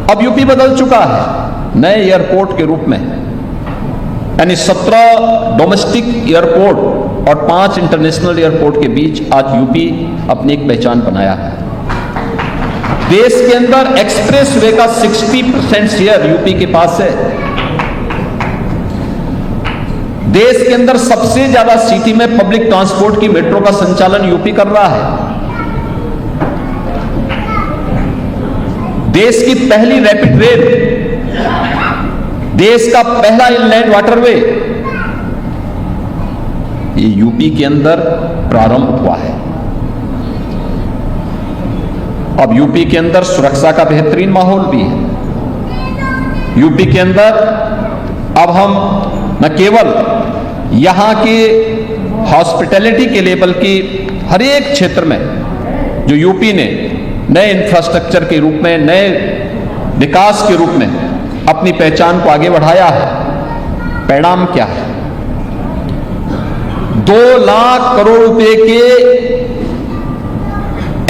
अब यूपी बदल चुका है नए एयरपोर्ट के रूप में, यानी 17 डोमेस्टिक एयरपोर्ट और 5 इंटरनेशनल एयरपोर्ट के बीच आज यूपी अपनी एक पहचान बनाया है। देश के अंदर एक्सप्रेस वे का 60% शेयर यूपी के पास है। देश के अंदर सबसे ज्यादा सिटी में पब्लिक ट्रांसपोर्ट की मेट्रो का संचालन यूपी कर रहा है। देश की पहली रैपिड रेल, देश का पहला इनलैंड वाटरवे ये यूपी के अंदर प्रारंभ हुआ है। अब यूपी के अंदर सुरक्षा का बेहतरीन माहौल भी है। यूपी के अंदर अब हम न केवल यहां के हॉस्पिटैलिटी के लिए बल्कि हर एक क्षेत्र में जो यूपी ने नए इंफ्रास्ट्रक्चर के रूप में, नए विकास के रूप में अपनी पहचान को आगे बढ़ाया है। परिणाम क्या है? 2 लाख करोड़ रुपए के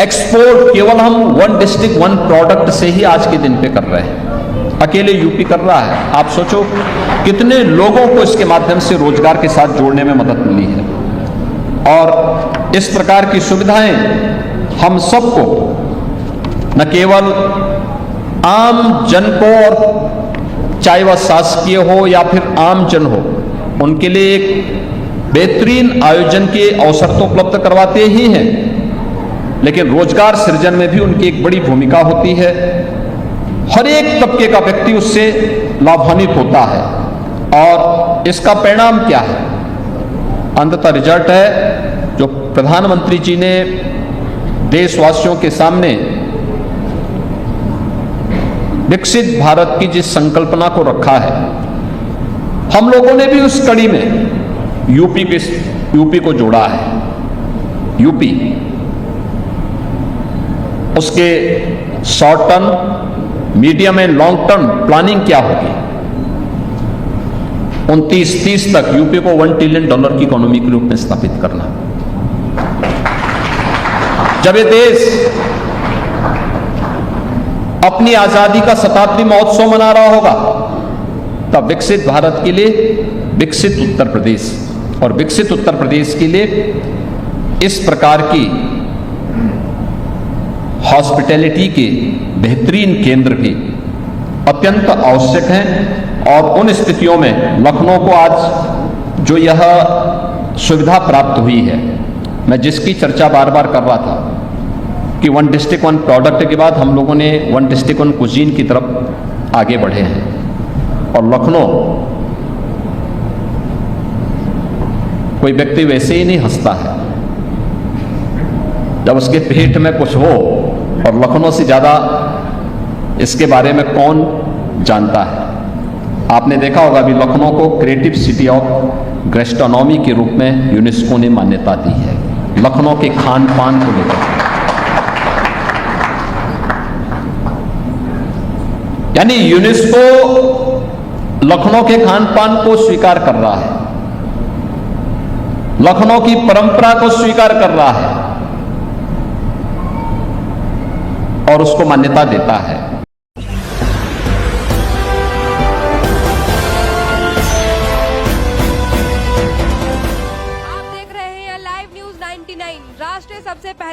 एक्सपोर्ट केवल हम 1 डिस्ट्रिक्ट 1 प्रोडक्ट से ही आज के दिन पे कर रहे हैं। अकेले यूपी कर रहा है। आप सोचो कितने लोगों को इसके माध्यम से रोजगार के साथ जोड़ने में मदद मिली है। और इस प्रकार की सुविधाएं हम सबको, न केवल आम जन को, और चाहे वह शासकीय हो या फिर आम जन हो, उनके लिए एक बेहतरीन आयोजन के अवसर तो उपलब्ध करवाते ही हैं, लेकिन रोजगार सृजन में भी उनकी एक बड़ी भूमिका होती है। हर एक तबके का व्यक्ति उससे लाभान्वित होता है। और इसका परिणाम क्या है? अंततः रिजल्ट है जो प्रधानमंत्री जी ने देशवासियों के सामने विकसित भारत की जिस संकल्पना को रखा है, हम लोगों ने भी उस कड़ी में यूपी को जोड़ा है। यूपी उसके short term, medium and long term planning क्या होगी? 29-30 तक यूपी को $1 ट्रिलियन की इकोनॉमी के रूप में स्थापित करना। जब ये देश अपनी आजादी का शताब्दी महोत्सव मना रहा होगा, तब विकसित भारत के लिए विकसित उत्तर प्रदेश, और विकसित उत्तर प्रदेश के लिए इस प्रकार की हॉस्पिटैलिटी के बेहतरीन केंद्र भी अत्यंत आवश्यक हैं। और उन स्थितियों में लखनऊ को आज जो यह सुविधा प्राप्त हुई है, मैं जिसकी चर्चा बार बार कर रहा था कि 1 डिस्ट्रिक्ट 1 प्रोडक्ट के बाद हम लोगों ने 1 डिस्ट्रिक्ट 1 कुजीन की तरफ आगे बढ़े हैं। और लखनऊ, कोई व्यक्ति वैसे ही नहीं हंसता है जब उसके पेट में कुछ हो, और लखनऊ से ज्यादा इसके बारे में कौन जानता है? आपने देखा होगा अभी लखनऊ को क्रिएटिव सिटी ऑफ गैस्ट्रोनॉमी के रूप में यूनेस्को ने मान्यता दी है, लखनऊ के खान पान को लेकर। यानी यूनेस्को लखनऊ के खान पान को स्वीकार कर रहा है, लखनऊ की परंपरा को स्वीकार कर रहा है और उसको मान्यता देता है। आप देख रहे हैं लाइव न्यूज 99, राष्ट्र सबसे पहले।